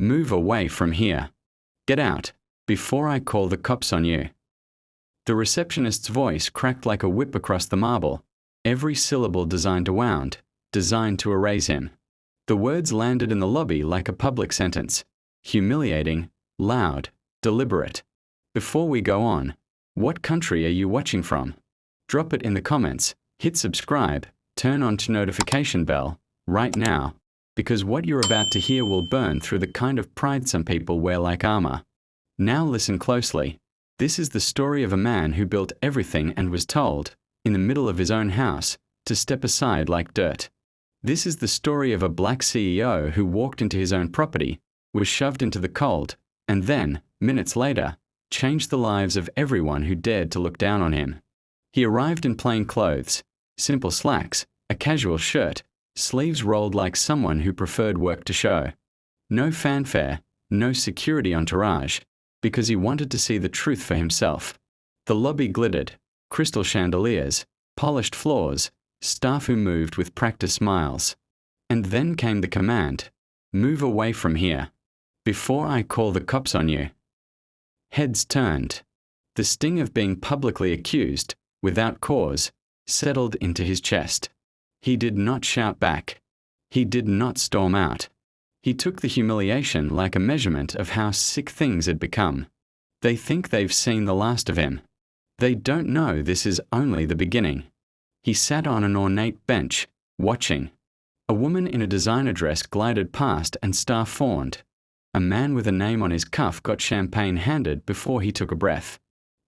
Move away from here. Get out, before I call the cops on you. The receptionist's voice cracked like a whip across the marble, every syllable designed to wound, designed to erase him. The words landed in the lobby like a public sentence. Humiliating, loud, deliberate. Before we go on, what country are you watching from? Drop it in the comments, hit subscribe, turn on to notification bell, right now, because what you're about to hear will burn through the kind of pride some people wear like armor. Now listen closely. This is the story of a man who built everything and was told, in the middle of his own house, to step aside like dirt. This is the story of a black CEO who walked into his own property, was shoved into the cold, and then, minutes later, changed the lives of everyone who dared to look down on him. He arrived in plain clothes, simple slacks, a casual shirt, sleeves rolled like someone who preferred work to show. No fanfare, no security entourage, because he wanted to see the truth for himself. The lobby glittered, crystal chandeliers, polished floors, staff who moved with practiced smiles. And then came the command, move away from here, before I call the cops on you. Heads turned. The sting of being publicly accused, without cause, settled into his chest. He did not shout back. He did not storm out. He took the humiliation like a measurement of how sick things had become. They think they've seen the last of him. They don't know this is only the beginning. He sat on an ornate bench, watching. A woman in a designer dress glided past and staff fawned. A man with a name on his cuff got champagne handed before he took a breath.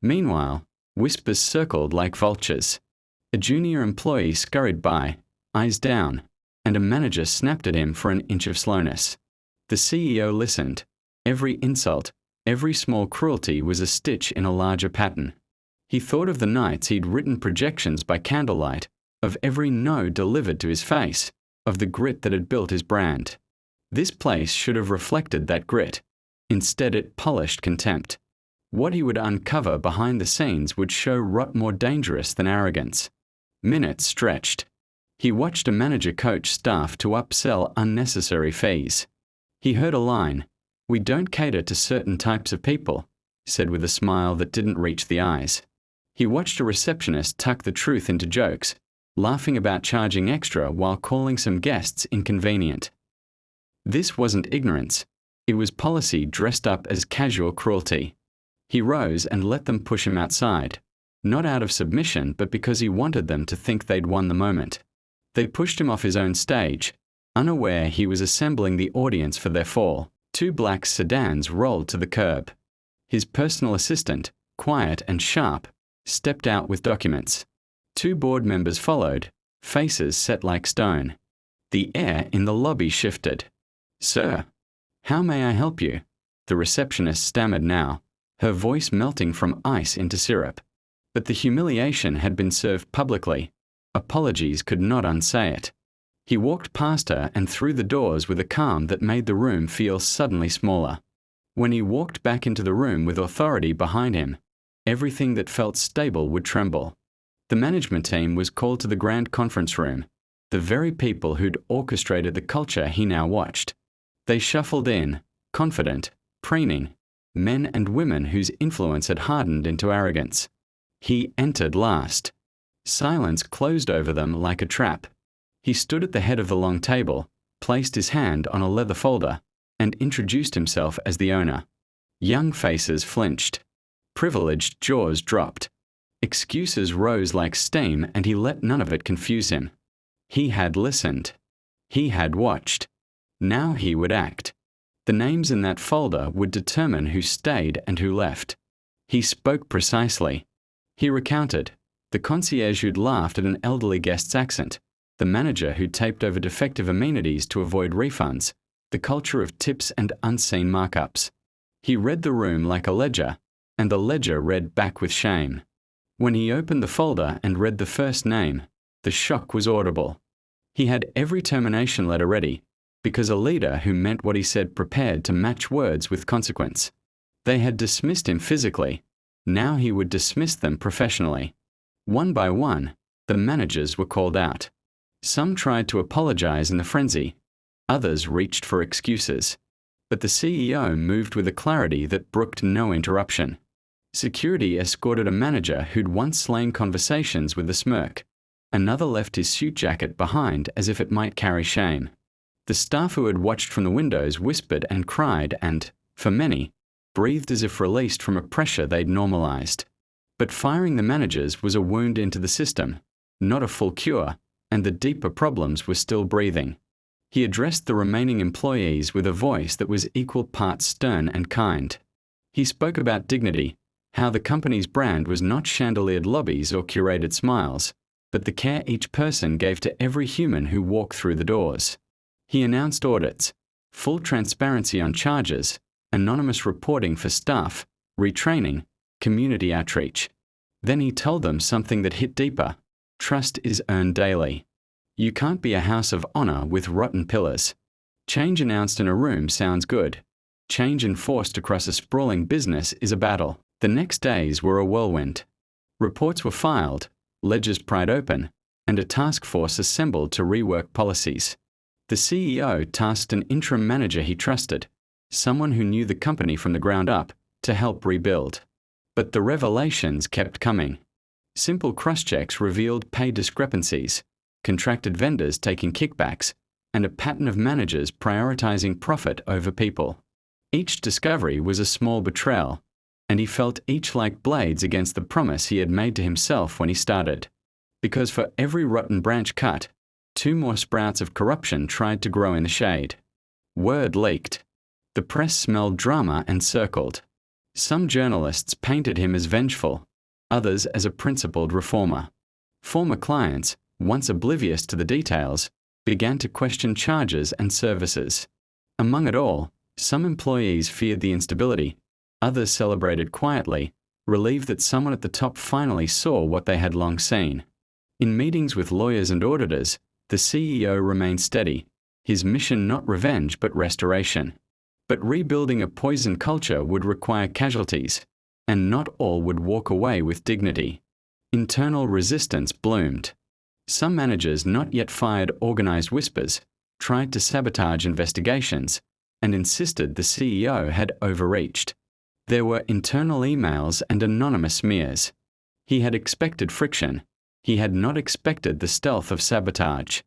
Meanwhile, whispers circled like vultures. A junior employee scurried by, eyes down, and a manager snapped at him for an inch of slowness. The CEO listened. Every insult, every small cruelty was a stitch in a larger pattern. He thought of the nights he'd written projections by candlelight, of every no delivered to his face, of the grit that had built his brand. This place should have reflected that grit. Instead, it polished contempt. What he would uncover behind the scenes would show rot more dangerous than arrogance. Minutes stretched. He watched a manager coach staff to upsell unnecessary fees. He heard a line, "We don't cater to certain types of people," said with a smile that didn't reach the eyes. He watched a receptionist tuck the truth into jokes, laughing about charging extra while calling some guests inconvenient. This wasn't ignorance. It was policy dressed up as casual cruelty. He rose and let them push him outside, not out of submission but because he wanted them to think they'd won the moment. They pushed him off his own stage, unaware he was assembling the audience for their fall. Two black sedans rolled to the curb. His personal assistant, quiet and sharp, stepped out with documents. Two board members followed, faces set like stone. The air in the lobby shifted. "Sir, how may I help you?" The receptionist stammered now, her voice melting from ice into syrup. But the humiliation had been served publicly. Apologies could not unsay it. He walked past her and through the doors with a calm that made the room feel suddenly smaller. When he walked back into the room with authority behind him, everything that felt stable would tremble. The management team was called to the grand conference room, the very people who'd orchestrated the culture he now watched. They shuffled in, confident, preening, men and women whose influence had hardened into arrogance. He entered last. Silence closed over them like a trap. He stood at the head of the long table, placed his hand on a leather folder, and introduced himself as the owner. Young faces flinched. Privileged jaws dropped. Excuses rose like steam, and he let none of it confuse him. He had listened. He had watched. Now he would act. The names in that folder would determine who stayed and who left. He spoke precisely. He recounted. The concierge who'd laughed at an elderly guest's accent, the manager who'd taped over defective amenities to avoid refunds, the culture of tips and unseen markups. He read the room like a ledger, and the ledger read back with shame. When he opened the folder and read the first name, the shock was audible. He had every termination letter ready, because a leader who meant what he said prepared to match words with consequence. They had dismissed him physically. Now he would dismiss them professionally. One by one, the managers were called out. Some tried to apologize in the frenzy. Others reached for excuses. But the CEO moved with a clarity that brooked no interruption. Security escorted a manager who'd once slain conversations with a smirk. Another left his suit jacket behind as if it might carry shame. The staff who had watched from the windows whispered and cried and, for many, breathed as if released from a pressure they'd normalized. But firing the managers was a wound into the system, not a full cure, and the deeper problems were still breathing. He addressed the remaining employees with a voice that was equal parts stern and kind. He spoke about dignity, how the company's brand was not chandeliered lobbies or curated smiles, but the care each person gave to every human who walked through the doors. He announced audits, full transparency on charges, anonymous reporting for staff, retraining, community outreach. Then he told them something that hit deeper. Trust is earned daily. You can't be a house of honor with rotten pillars. Change announced in a room sounds good. Change enforced across a sprawling business is a battle. The next days were a whirlwind. Reports were filed, ledgers pried open, and a task force assembled to rework policies. The CEO tasked an interim manager he trusted, someone who knew the company from the ground up, to help rebuild. But the revelations kept coming. Simple cross-checks revealed pay discrepancies, contracted vendors taking kickbacks, and a pattern of managers prioritizing profit over people. Each discovery was a small betrayal, and he felt each like blades against the promise he had made to himself when he started. Because for every rotten branch cut, 2 more sprouts of corruption tried to grow in the shade. Word leaked. The press smelled drama and circled. Some journalists painted him as vengeful, others as a principled reformer. Former clients, once oblivious to the details, began to question charges and services. Among it all, some employees feared the instability. Others celebrated quietly, relieved that someone at the top finally saw what they had long seen. In meetings with lawyers and auditors, the CEO remained steady, his mission not revenge but restoration. But rebuilding a poisoned culture would require casualties, and not all would walk away with dignity. Internal resistance bloomed. Some managers not yet fired organized whispers, tried to sabotage investigations, and insisted the CEO had overreached. There were internal emails and anonymous smears. He had expected friction. He had not expected the stealth of sabotage.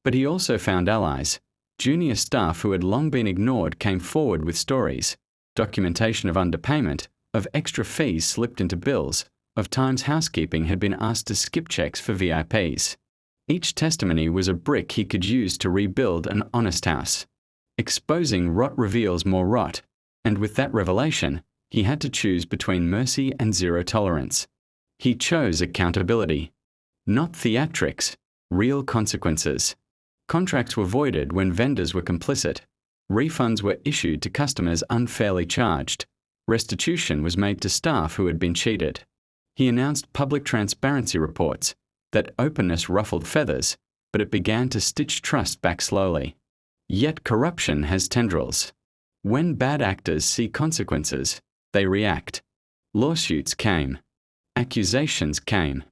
But he also found allies. Junior staff who had long been ignored came forward with stories, documentation of underpayment, of extra fees slipped into bills, of times housekeeping had been asked to skip checks for VIPs. Each testimony was a brick he could use to rebuild an honest house. Exposing rot reveals more rot, and with that revelation, he had to choose between mercy and zero tolerance. He chose accountability. Not theatrics, real consequences. Contracts were voided when vendors were complicit. Refunds were issued to customers unfairly charged. Restitution was made to staff who had been cheated. He announced public transparency reports. That openness ruffled feathers, but it began to stitch trust back slowly. Yet corruption has tendrils. When bad actors see consequences, they react. Lawsuits came. Accusations came.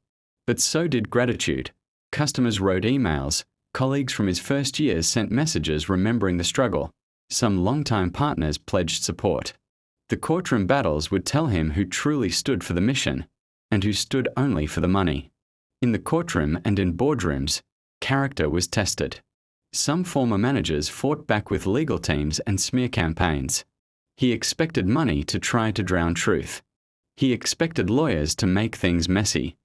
But so did gratitude. Customers wrote emails. Colleagues from his first years sent messages remembering the struggle. Some longtime partners pledged support. The courtroom battles would tell him who truly stood for the mission, and who stood only for the money. In the courtroom and in boardrooms, character was tested. Some former managers fought back with legal teams and smear campaigns. He expected money to try to drown truth. He expected lawyers to make things messy.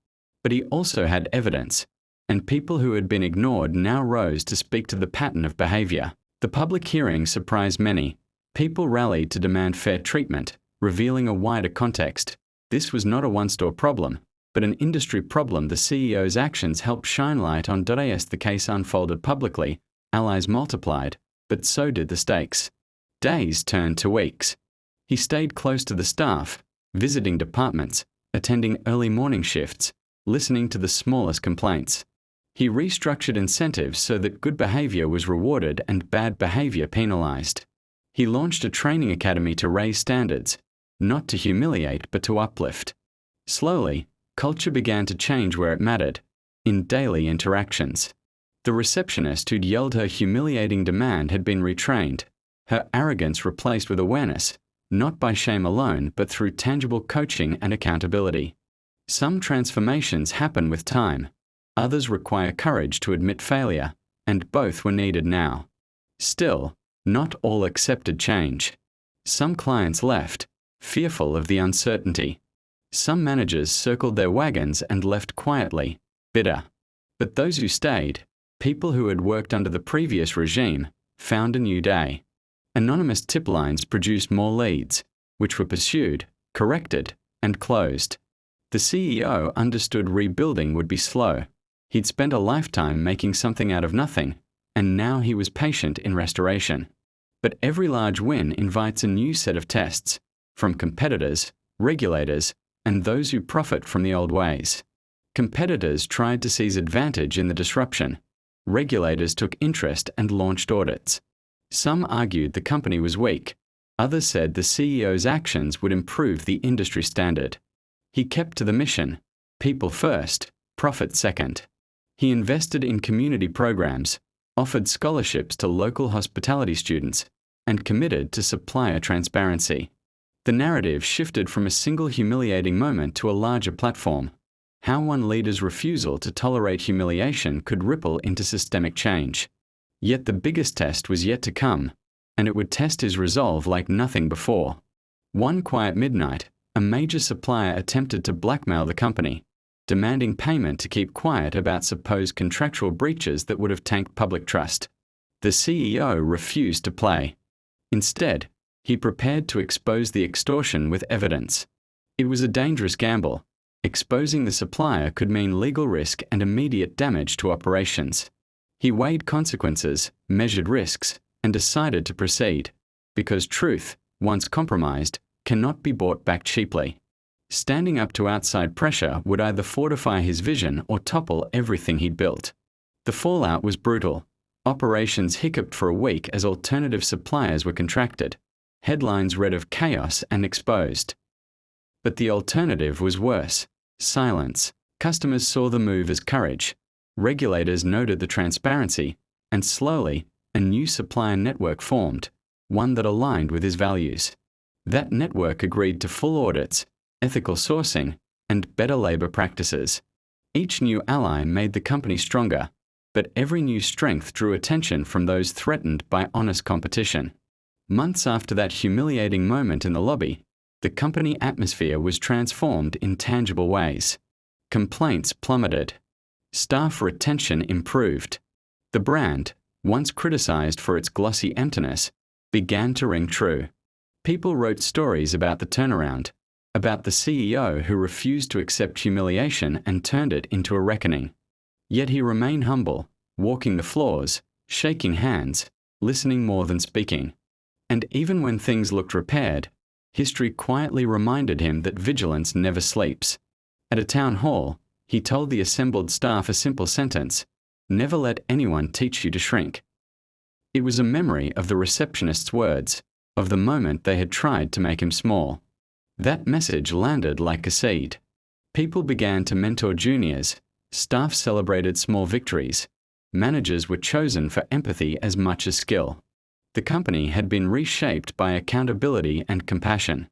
But he also had evidence, and people who had been ignored now rose to speak to the pattern of behavior. The public hearing surprised many. People rallied to demand fair treatment, revealing a wider context. This was not a one-store problem, but an industry problem. The CEO's actions helped shine light on. As the case unfolded publicly, allies multiplied, but so did the stakes. Days turned to weeks. He stayed close to the staff, visiting departments, attending early morning shifts, listening to the smallest complaints. He restructured incentives so that good behavior was rewarded and bad behavior penalized. He launched a training academy to raise standards, not to humiliate but to uplift. Slowly, culture began to change where it mattered, in daily interactions. The receptionist who'd yelled her humiliating demand had been retrained. her arrogance replaced with awareness, not by shame alone but through tangible coaching and accountability. Some transformations happen with time. Others require courage to admit failure, and both were needed now. Still, not all accepted change. Some clients left, fearful of the uncertainty. Some managers circled their wagons and left quietly, bitter. But those who stayed, people who had worked under the previous regime, found a new day. Anonymous tip lines produced more leads, which were pursued, corrected, and closed. The CEO understood rebuilding would be slow. He'd spent a lifetime making something out of nothing, and now he was patient in restoration. But every large win invites a new set of tests, from competitors, regulators, and those who profit from the old ways. Competitors tried to seize advantage in the disruption. Regulators took interest and launched audits. Some argued the company was weak. Others said the CEO's actions would improve the industry standard. He kept to the mission: people first, profit second. He invested in community programs, offered scholarships to local hospitality students, and committed to supplier transparency. The narrative shifted from a single humiliating moment to a larger platform: how one leader's refusal to tolerate humiliation could ripple into systemic change. Yet the biggest test was yet to come, and it would test his resolve like nothing before. One quiet midnight, a major supplier attempted to blackmail the company, demanding payment to keep quiet about supposed contractual breaches that would have tanked public trust. The CEO refused to play. Instead, he prepared to expose the extortion with evidence. It was a dangerous gamble. Exposing the supplier could mean legal risk and immediate damage to operations. He weighed consequences, measured risks, and decided to proceed, because truth, once compromised, cannot be bought back cheaply. Standing up to outside pressure would either fortify his vision or topple everything he'd built. The fallout was brutal. Operations hiccuped for a week as alternative suppliers were contracted. Headlines read of chaos and exposed. But the alternative was worse: silence. Customers saw the move as courage. Regulators noted the transparency, and slowly, a new supplier network formed, one that aligned with his values. That network agreed to full audits, ethical sourcing, and better labor practices. Each new ally made the company stronger, but every new strength drew attention from those threatened by honest competition. Months after that humiliating moment in the lobby, the company atmosphere was transformed in tangible ways. Complaints plummeted. Staff retention improved. The brand, once criticized for its glossy emptiness, began to ring true. People wrote stories about the turnaround, about the CEO who refused to accept humiliation and turned it into a reckoning. Yet he remained humble, walking the floors, shaking hands, listening more than speaking. And even when things looked repaired, history quietly reminded him that vigilance never sleeps. At a town hall, he told the assembled staff a simple sentence: "Never let anyone teach you to shrink." It was a memory of the receptionist's words, of the moment they had tried to make him small. That message landed like a seed. People began to mentor juniors, staff celebrated small victories, managers were chosen for empathy as much as skill. The company had been reshaped by accountability and compassion.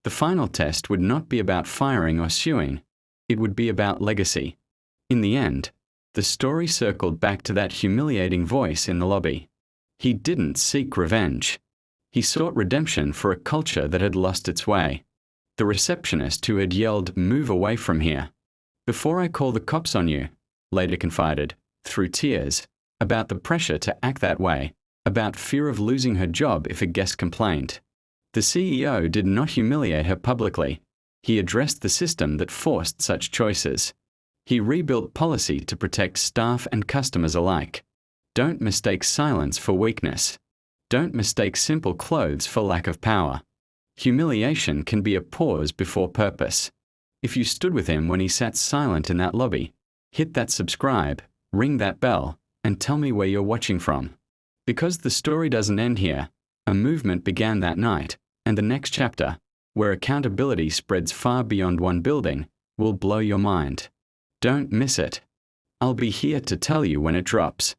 The final test would not be about firing or suing. It would be about legacy. In the end, the story circled back to that humiliating voice in the lobby. He didn't seek revenge. He sought redemption for a culture that had lost its way. The receptionist who had yelled, "Move away from here. Before I call the cops on you," later confided, through tears, about the pressure to act that way, about fear of losing her job if a guest complained. The CEO did not humiliate her publicly. He addressed the system that forced such choices. He rebuilt policy to protect staff and customers alike. Don't mistake silence for weakness. Don't mistake simple clothes for lack of power. Humiliation can be a pause before purpose. If you stood with him when he sat silent in that lobby, hit that subscribe, ring that bell, and tell me where you're watching from. Because the story doesn't end here, a movement began that night, and the next chapter, where accountability spreads far beyond one building, will blow your mind. Don't miss it. I'll be here to tell you when it drops.